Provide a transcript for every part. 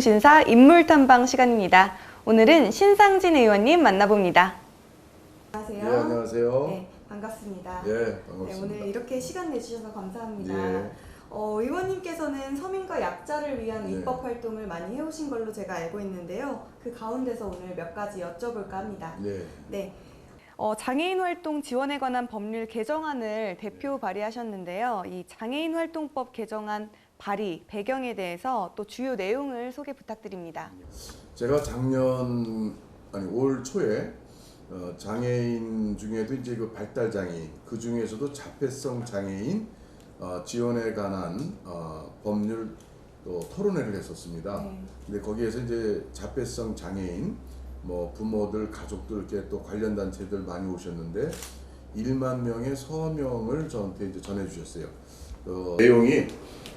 공공신사 인물탐방 시간입니다. 오늘은 신상진 의원님 만나봅니다. 안녕하세요. 네, 안녕하세요. 네, 반갑습니다. 예, 반갑습니다. 네, 오늘 이렇게 시간 내주셔서 감사합니다. 예. 의원님께서는 서민과 약자를 위한 네. 입법 활동을 많이 해오신 걸로 제가 알고 있는데요. 그 가운데서 오늘 몇 가지 여쭤볼까 합니다. 네. 네. 장애인 활동 지원에 관한 법률 개정안을 대표 발의하셨는데요. 이 장애인 활동법 개정안 발의 배경에 대해서 또 주요 내용을 소개 부탁드립니다. 제가 올 초에 장애인 중에도 이제 그 발달 장애인, 그 중에서도 자폐성 장애인 지원에 관한 법률 또 토론회를 했었습니다. 네. 근데 거기에서 이제 자폐성 장애인 부모들, 가족들 이렇게 또 관련 단체들 많이 오셨는데 1만 명의 서명을 저한테 이제 전해 주셨어요. 내용이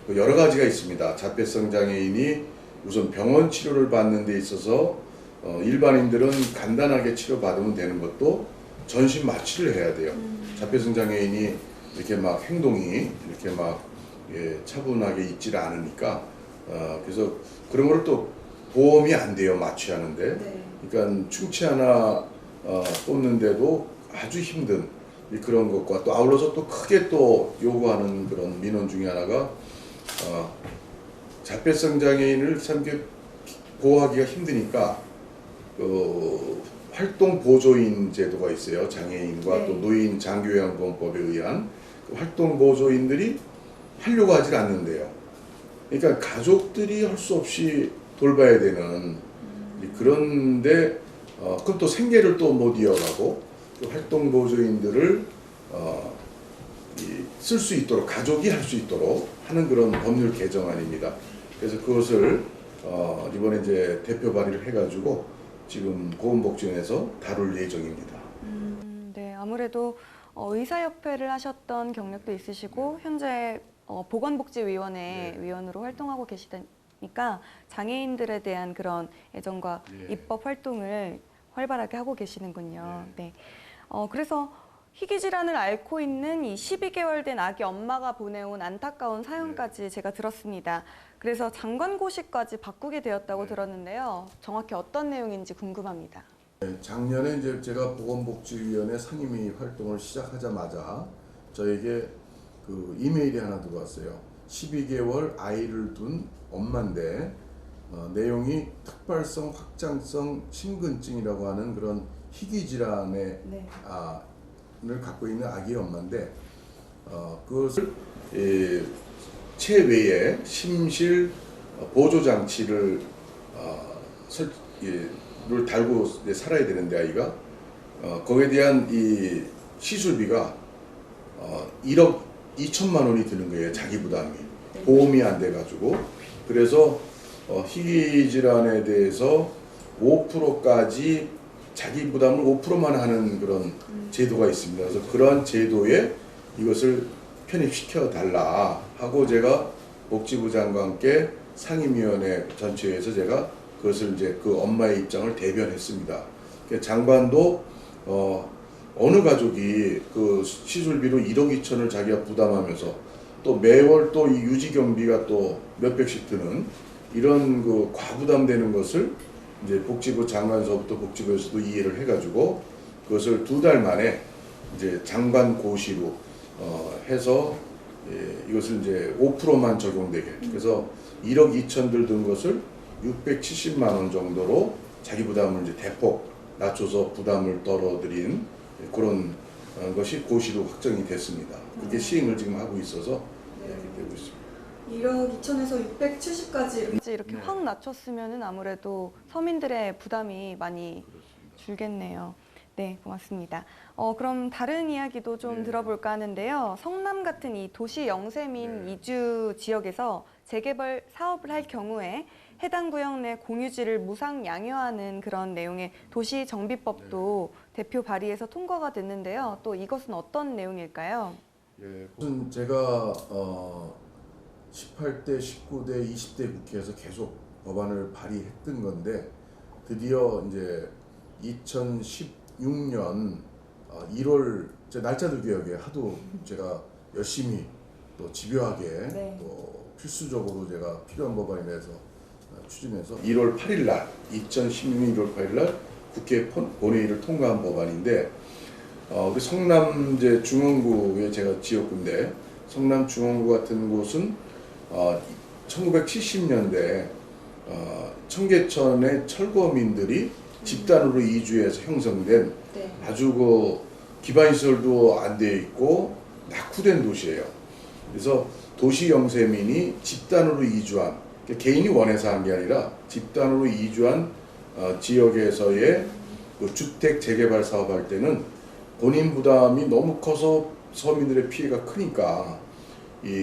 여러 가지가 있습니다. 자폐성 장애인이 우선 병원 치료를 받는 데 있어서 일반인들은 간단하게 치료받으면 되는 것도 전신 마취를 해야 돼요. 자폐성 장애인이 이렇게 막 행동이 이렇게 막 차분하게 있지를 않으니까 그래서 그런 걸 또 보험이 안 돼요. 마취하는데. 네. 그러니까 충치 하나 뽑는데도 아주 힘든 그런 것과 또 아울러서 또 크게 또 요구하는 그런 민원 중에 하나가 자폐성 장애인을 참 보호하기가 힘드니까 활동 보조인 제도가 있어요. 장애인과 네. 또 노인 장기요양보험법에 의한 활동 보조인들이 하려고 하질 않는데요. 그러니까 가족들이 할 수 없이 돌봐야 되는 그런데 그럼 또 생계를 또 못 이어가고 그 활동 보조인들을 쓸 수 있도록 가족이 할 수 있도록 하는 그런 법률 개정안입니다. 그래서 그것을 이번에 이제 대표 발의를 해가지고 지금 고용복지원에서 다룰 예정입니다. 네, 아무래도 의사협회를 하셨던 경력도 있으시고 현재 보건복지위원회 네. 위원으로 활동하고 계시니까 장애인들에 대한 그런 애정과 네. 입법 활동을 활발하게 하고 계시는군요. 네. 네. 그래서 희귀 질환을 앓고 있는 이 12개월 된 아기 엄마가 보내온 안타까운 사연까지 제가 들었습니다. 그래서 장관고시까지 바꾸게 되었다고 들었는데요. 정확히 어떤 내용인지 궁금합니다. 작년에 이제 제가 보건복지위원회 상임위 활동을 시작하자마자 저에게 그 이메일이 하나 들어왔어요. 12개월 아이를 둔 엄마인데 내용이 특발성 확장성 심근증이라고 하는 그런 희귀 질환의 네. 를 갖고 있는 아기 엄마인데 그것을 체외에 심실 보조 장치를 를 달고 살아야 되는데 아이가 거기에 대한 이 시술비가 1억 2천만 원이 드는 거예요. 자기 부담이 보험이 안 돼가지고 그래서 희귀 질환에 대해서 5%까지 자기 부담을 5%만 하는 그런 제도가 있습니다. 그래서 그러한 제도에 이것을 편입시켜 달라 하고 제가 복지부 장관께 상임위원회 전체에서 제가 그것을 이제 그 엄마의 입장을 대변했습니다. 장관도 어느 가족이 그 시술비로 1억 2천을 자기가 부담하면서 또 매월 또 이 유지 경비가 또 몇백씩 드는 이런 그 과부담되는 것을 이제 복지부 장관서부터 복지부에서도 이해를 해가지고 그것을 2달 만에 이제 장관 고시로 해서 이것을 이제 5%만 적용되게 그래서 1억 2천들 든 것을 670만 원 정도로 자기 부담을 이제 대폭 낮춰서 부담을 떨어뜨린 그런 것이 고시로 확정이 됐습니다. 그게 시행을 지금 하고 있어서 이렇게 되고 있습니다. 1억 2천에서 670까지 이렇게 네. 확 낮췄으면 아무래도 서민들의 부담이 많이 줄겠네요. 네, 고맙습니다. 그럼 다른 이야기도 좀 네. 들어볼까 하는데요. 성남 같은 이 도시 영세민 네. 이주 지역에서 재개발 사업을 할 경우에 해당 구역 내 공유지를 무상 양효하는 그런 내용의 도시정비법도 대표 발의해서 통과가 됐는데요. 또 이것은 어떤 내용일까요? 예, 우선 제가 18대, 19대, 20대 국회에서 계속 법안을 발의했던 건데 드디어 이제 2016년 1월 제 날짜도 기억에 하도 제가 열심히 또 집요하게 네. 또 필수적으로 제가 필요한 법안이라서 추진해서 1월 8일 날 2016년 1월 8일 날 국회 본회의를 통과한 법안인데 우리 성남 이제 중원구에 제가 지역구인데 성남 중원구 같은 곳은 1970년대 청계천의 철거민들이 집단으로 이주해서 형성된 네. 아주 그 기반시설도 안 돼 있고 낙후된 도시예요. 그래서 도시 영세민이 집단으로 이주한, 개인이 원해서 한 게 아니라 집단으로 이주한 지역에서의 그 주택 재개발 사업할 때는 본인 부담이 너무 커서 서민들의 피해가 크니까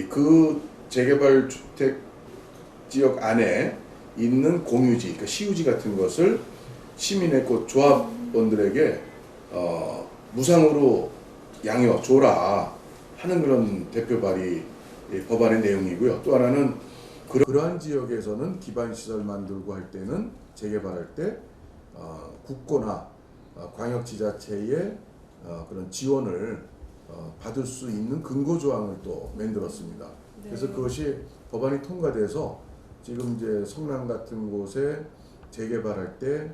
그 재개발 주택 지역 안에 있는 공유지, 그러니까 시유지 같은 것을 시민의 그 조합원들에게 무상으로 양해줘라 하는 그런 대표 발의 법안의 내용이고요. 또 하나는 그러한 지역에서는 기반시설 만들고 할 때는 재개발할 때 국고나 광역지자체의 그런 지원을 받을 수 있는 근거조항을 또 만들었습니다. 네. 그래서 그것이 법안이 통과돼서 지금 이제 성남 같은 곳에 재개발할 때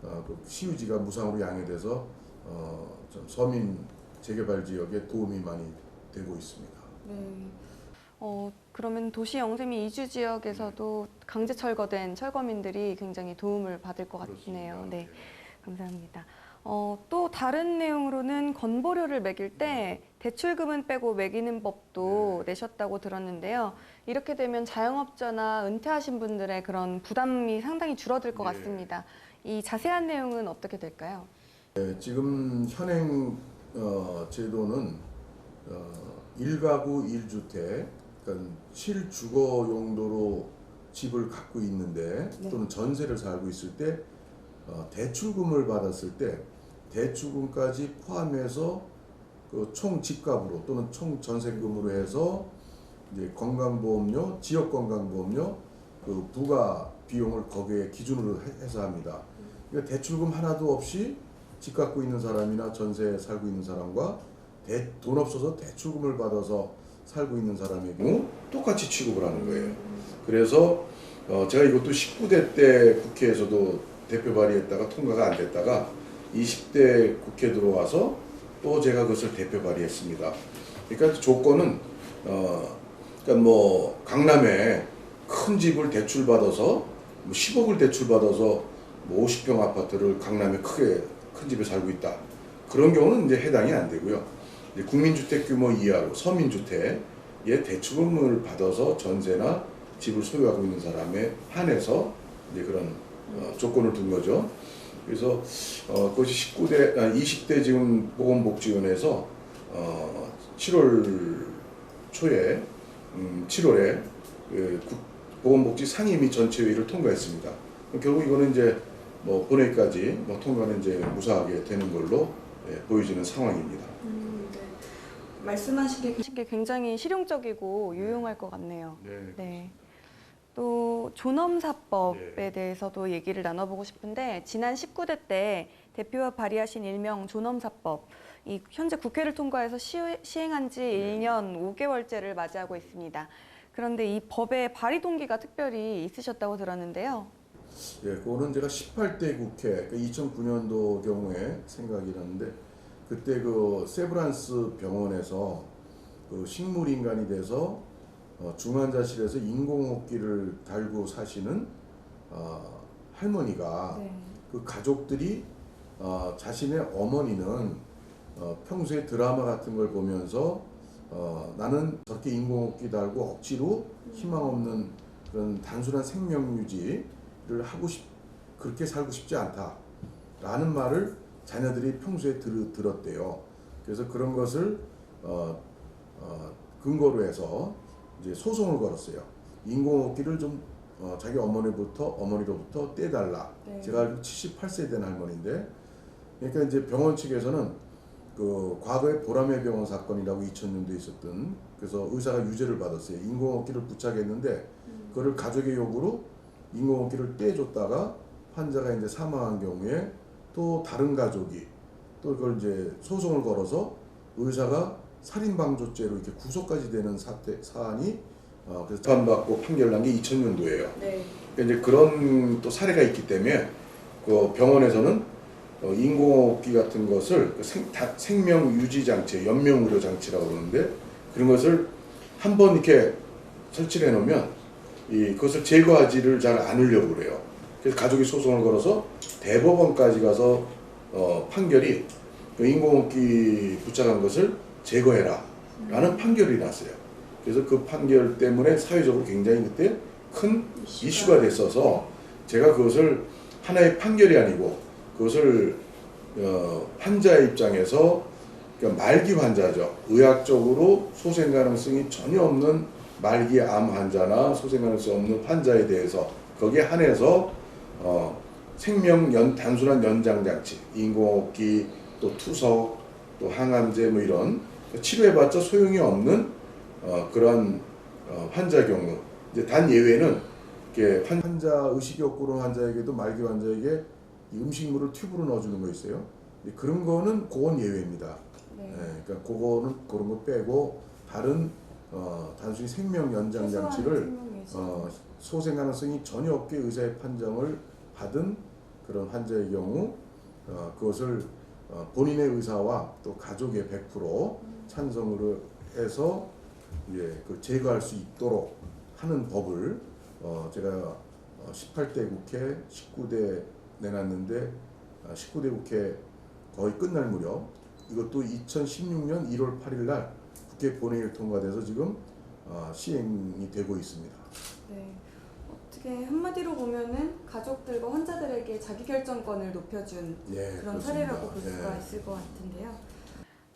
그 시유지가 무상으로 양해돼서 좀 서민 재개발 지역에 도움이 많이 되고 있습니다. 네. 그러면 도시 영세민 이주 지역에서도 강제 철거된 철거민들이 굉장히 도움을 받을 것 같네요. 그렇습니다. 네, 감사합니다. 또 다른 내용으로는 건보료를 매길 때 대출금은 빼고 매기는 법도 내셨다고 들었는데요. 이렇게 되면 자영업자나 은퇴하신 분들의 그런 부담이 상당히 줄어들 것 같습니다. 이 자세한 내용은 어떻게 될까요? 네, 지금 현행 제도는 1가구 1주택, 그러니까 실주거 용도로 집을 갖고 있는데 또는 전세를 살고 있을 때 대출금을 받았을 때 대출금까지 포함해서 그 총 집값으로 또는 총 전세금으로 해서 이제 건강보험료, 지역 건강보험료 그 부가 비용을 거기에 기준으로 해서 합니다. 그러니까 대출금 하나도 없이 집 갖고 있는 사람이나 전세 살고 있는 사람과 돈 없어서 대출금을 받아서 살고 있는 사람의 경우 똑같이 취급을 하는 거예요. 그래서 제가 이것도 19대 때 국회에서도 대표 발의했다가 통과가 안 됐다가 20대 국회 들어와서 또 제가 그것을 대표 발의했습니다. 그러니까 조건은 그러니까 뭐 강남에 큰 집을 대출 받아서 10억을 대출 받아서 뭐 50평 아파트를 강남에 크게 큰 집에 살고 있다. 그런 경우는 이제 해당이 안 되고요. 이제 국민주택 규모 이하로 서민주택에 대출금을 받아서 전세나 집을 소유하고 있는 사람에 한해서 이제 그런 조건을 둔 거죠. 그래서 그것이 20대 지금 보건복지위원회에서 7월 초에 7월에 보건복지 상임위 전체회의를 통과했습니다. 결국 이거는 이제 뭐 본회의까지 뭐 통과는 이제 무사하게 되는 걸로 보여지는 상황입니다. 네. 말씀하신 게 굉장히 실용적이고 유용할 것 같네요. 네. 네. 또 존엄사법에 대해서도 얘기를 나눠보고 싶은데 지난 19대 때 대표가 발의하신 일명 존엄사법, 이 현재 국회를 통과해서 시행한 지 1년 5개월째를 맞이하고 있습니다. 그런데 이 법의 발의 동기가 특별히 있으셨다고 들었는데요. 예, 그거는 제가 18대 국회, 2009년도 경우에 생각이 나는데 그때 그 세브란스 병원에서 그 식물인간이 돼서 중환자실에서 인공호흡기를 달고 사시는 할머니가 그 가족들이 자신의 어머니는 평소에 드라마 같은 걸 보면서 나는 저렇게 인공호흡기 달고 억지로 희망 없는 그런 단순한 생명 유지를 그렇게 살고 싶지 않다라는 말을 자녀들이 평소에 들었대요. 그래서 그런 것을 근거로 해서 이제 소송을 걸었어요. 인공호흡기를 좀 자기 어머니로부터 떼달라. 네. 제가 알기로 78세 된 할머니인데, 그러니까 이제 병원 측에서는 그 과거에 보라매 병원 사건이라고 2000년도에 있었던, 그래서 의사가 유죄를 받았어요. 인공호흡기를 부착했는데 그거를 가족의 요구로 인공호흡기를 떼줬다가 환자가 이제 사망한 경우에 또 다른 가족이 또 그걸 이제 소송을 걸어서 의사가 살인방조죄로 이렇게 구속까지 되는 사안이 그래서 재판받고 판결 난 게 2000년도예요. 네. 이제 그런 또 사례가 있기 때문에 그 병원에서는 인공호흡기 같은 것을 생명 유지 장치, 연명 의료 장치라고 그러는데 그런 것을 한번 이렇게 설치해 놓으면 그것을 제거하지를 잘 않으려고 그래요. 그래서 가족이 소송을 걸어서 대법원까지 가서 판결이 그 인공호흡기 부착한 것을 제거해라 라는 판결이 났어요. 그래서 그 판결 때문에 사회적으로 굉장히 그때 큰 이슈가 됐어서 제가 그것을 하나의 판결이 아니고 그것을 환자의 입장에서 그러니까 말기 환자죠. 의학적으로 소생 가능성이 전혀 없는 말기 암 환자나 소생 가능성이 없는 환자에 대해서 거기에 한해서 단순한 연장 장치, 인공호흡기, 또 투석, 또 항암제 뭐 이런 치료해봤자 소용이 없는 그런 환자 경우. 이제 단 예외는 이렇게 환자 의식이 없고 환자에게도 말기 환자에게 이 음식물을 튜브로 넣어주는 거 있어요. 그런 거는 그건 예외입니다. 네. 그러니까 그거는 그런 거 빼고 다른 단순히 생명 연장 장치를 소생 가능성이 전혀 없게 의사의 판정을 받은 그런 환자의 경우 그것을 본인의 의사와 또 가족의 100% 찬성으로 해서 그 제거할 수 있도록 하는 법을 제가 18대 국회 19대 내놨는데 19대 국회 거의 끝날 무렵 이것도 2016년 1월 8일 날 국회 본회의를 통과돼서 지금 시행이 되고 있습니다. 네. 어떻게 한마디로 보면은 가족들과 환자들에게 자기결정권을 높여준 그런 그렇습니다. 사례라고 볼 수가 있을 것 같은데요.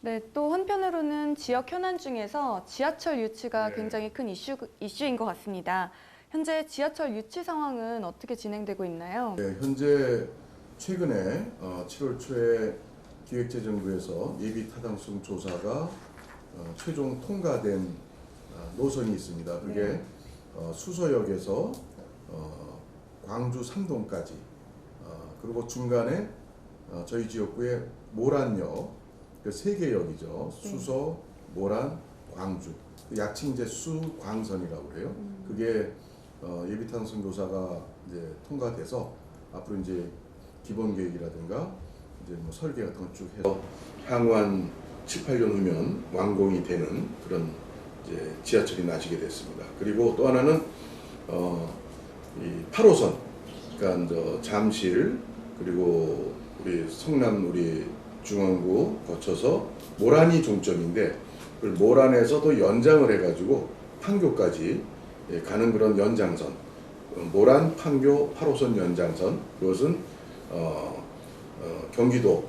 네, 또 한편으로는 지역 현안 중에서 지하철 유치가 굉장히 큰 이슈인 것 같습니다. 현재 지하철 유치 상황은 어떻게 진행되고 있나요? 네, 현재 최근에 7월 초에 기획재정부에서 예비 타당성 조사가 최종 통과된 노선이 있습니다. 그게 수서역에서 광주 삼동까지 그리고 중간에 저희 지역구의 모란역 그 세 개 역이죠. 수서, 모란, 광주. 약칭 수광선이라고 그래요. 그게 예비 타당성 조사가 이제 통과돼서 앞으로 이제 기본 계획이라든가 이제 뭐 설계 같은 걸 쭉 해서 향후 한 7, 8년 후면 완공이 되는 그런 이제 지하철이 나시게 됐습니다. 그리고 또 하나는 이 8호선, 그러니까 잠실 그리고 우리 성남 우리 중앙구 거쳐서 모란이 종점인데 그 모란에서도 연장을 해가지고 판교까지 가는 그런 연장선, 모란 판교 8호선 연장선. 그것은 경기도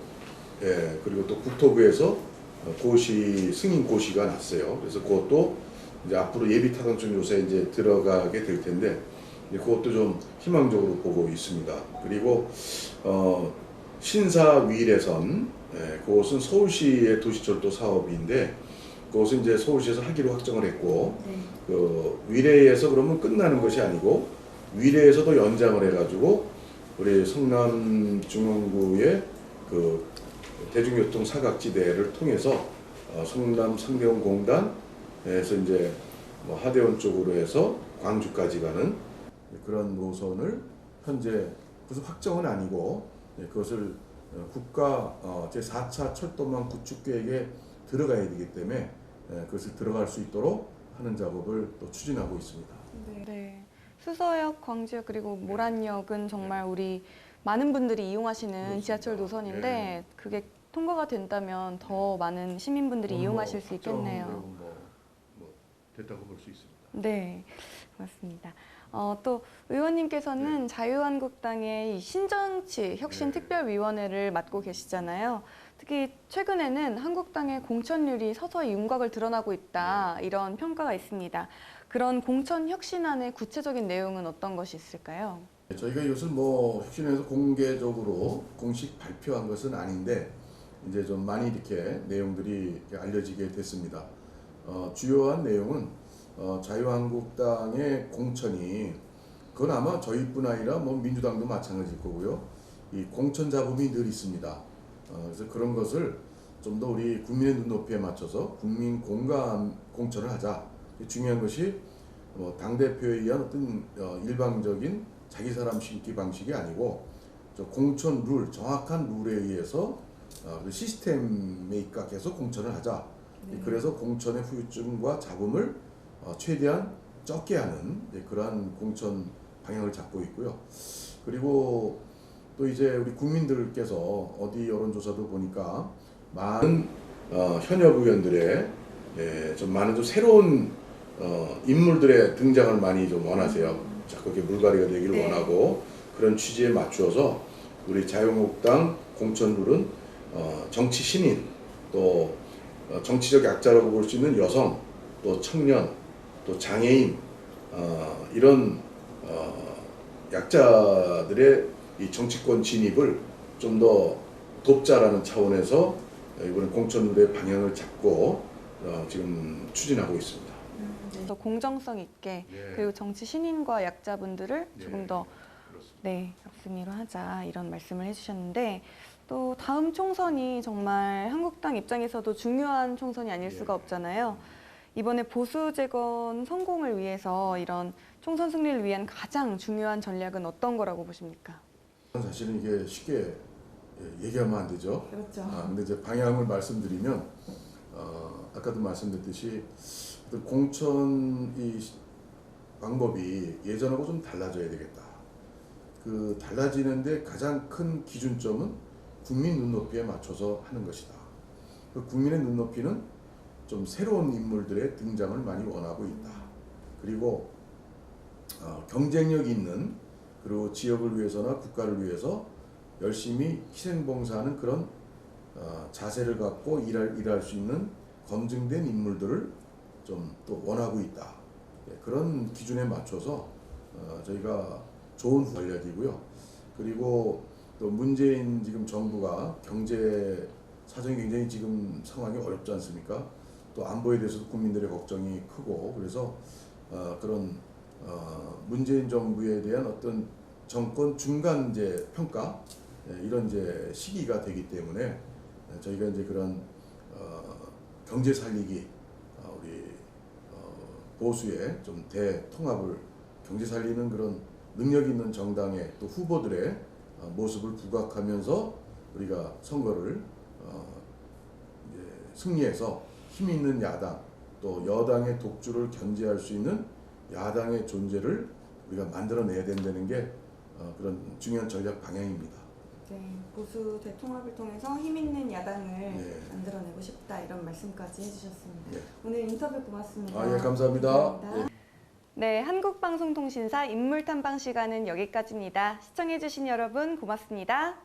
그리고 또 국토부에서 승인 고시가 났어요. 그래서 그것도 이제 앞으로 예비 타당성 조사에 이제 들어가게 될 텐데 그것도 좀 희망적으로 보고 있습니다. 그리고 신사 위례선, 그것은 서울시의 도시철도 사업인데 그것은 이제 서울시에서 하기로 확정을 했고 그 위례에서 그러면 끝나는 것이 아니고 위례에서도 연장을 해가지고 우리 성남 중앙구의 그 대중교통 사각지대를 통해서 성남 상대원공단에서 이제 뭐 하대원 쪽으로 해서 광주까지 가는 그런 노선을 현재 무슨 확정은 아니고 그것을 국가 제4차 철도망 구축 계획에 들어가야 되기 때문에 그것을 들어갈 수 있도록 하는 작업을 또 추진하고 있습니다. 네. 수서역, 광주역 그리고 모란역은 정말 우리 많은 분들이 이용하시는 그렇습니다. 지하철 노선인데 그게 통과가 된다면 더 많은 시민분들이 이용하실 수 있겠네요. 뭐 됐다고 볼 수 있습니다. 네, 맞습니다. 또 의원님께서는 자유한국당의 이 신정치 혁신특별위원회를 맡고 계시잖아요. 특히 최근에는 한국당의 공천률이 서서히 윤곽을 드러나고 있다 이런 평가가 있습니다. 그런 공천 혁신안의 구체적인 내용은 어떤 것이 있을까요? 저희가 이것을 뭐 혁신에서 공개적으로 공식 발표한 것은 아닌데 이제 좀 많이 이렇게 내용들이 알려지게 됐습니다. 주요한 내용은 자유한국당의 공천이 그건 아마 저희뿐 아니라 뭐 민주당도 마찬가지일 거고요. 이 공천 잡음이 늘 있습니다. 그래서 그런 것을 좀 더 우리 국민의 눈높이에 맞춰서 국민 공감 공천을 하자. 중요한 것이 당 대표에 의한 어떤 일방적인 자기 사람 심기 방식이 아니고 공천 룰, 정확한 룰에 의해서 그 시스템에 입각해서 공천을 하자. 그래서 공천의 후유증과 잡음을 최대한 적게 하는 그러한 공천 방향을 잡고 있고요. 그리고 또 이제 우리 국민들께서 어디 여론조사도 보니까 많은 현역 의원들의 좀 많은 좀 새로운 인물들의 등장을 많이 좀 원하세요. 자꾸 이렇게 물갈이가 되기를 네. 원하고 그런 취지에 맞추어서 우리 자유한국당 공천룰은 정치 신인 또 정치적 약자라고 볼 수 있는 여성 또 청년 또 장애인 이런 약자들의 이 정치권 진입을 좀 더 돕자라는 차원에서 이번에 공천룰의 방향을 잡고 지금 추진하고 있습니다. 더 공정성 있게 네. 그리고 정치 신인과 약자분들을 조금 더 그렇습니다. 역순위로 하자 이런 말씀을 해주셨는데 또 다음 총선이 정말 한국당 입장에서도 중요한 총선이 아닐 수가 없잖아요. 이번에 보수 재건 성공을 위해서 이런 총선 승리를 위한 가장 중요한 전략은 어떤 거라고 보십니까? 사실은 이게 쉽게 얘기하면 안 되죠. 그렇죠. 근데 이제 방향을 말씀드리면 아까도 말씀드렸듯이 공천 이 방법이 예전하고 좀 달라져야 되겠다. 그 달라지는데 가장 큰 기준점은 국민 눈높이에 맞춰서 하는 것이다. 그 국민의 눈높이는 좀 새로운 인물들의 등장을 많이 원하고 있다. 그리고 경쟁력 있는 그리고 지역을 위해서나 국가를 위해서 열심히 희생봉사하는 그런 자세를 갖고 일할 수 있는 검증된 인물들을 좀 또 원하고 있다. 그런 기준에 맞춰서 저희가 좋은 전략이고요. 그리고 또 문재인 지금 정부가 경제 사정이 굉장히 지금 상황이 어렵지 않습니까? 또 안보에 대해서도 국민들의 걱정이 크고 그래서 그런 문재인 정부에 대한 어떤 정권 중간 이제 평가 이런 이제 시기가 되기 때문에 저희가 이제 그런 경제 살리기 우리 보수의 좀 대통합을 경제 살리는 그런 능력 있는 정당의 또 후보들의 모습을 부각하면서 우리가 선거를 이제 승리해서 힘 있는 야당 또 여당의 독주를 견제할 수 있는 야당의 존재를 우리가 만들어내야 된다는 게 그런 중요한 전략 방향입니다. 네, 보수 대통합을 통해서 힘 있는 야당을 네. 만들어내고 싶다 이런 말씀까지 해주셨습니다. 네. 오늘 인터뷰 고맙습니다. 예, 감사합니다. 감사합니다. 네, 한국방송통신사 인물탐방 시간은 여기까지입니다. 시청해주신 여러분 고맙습니다.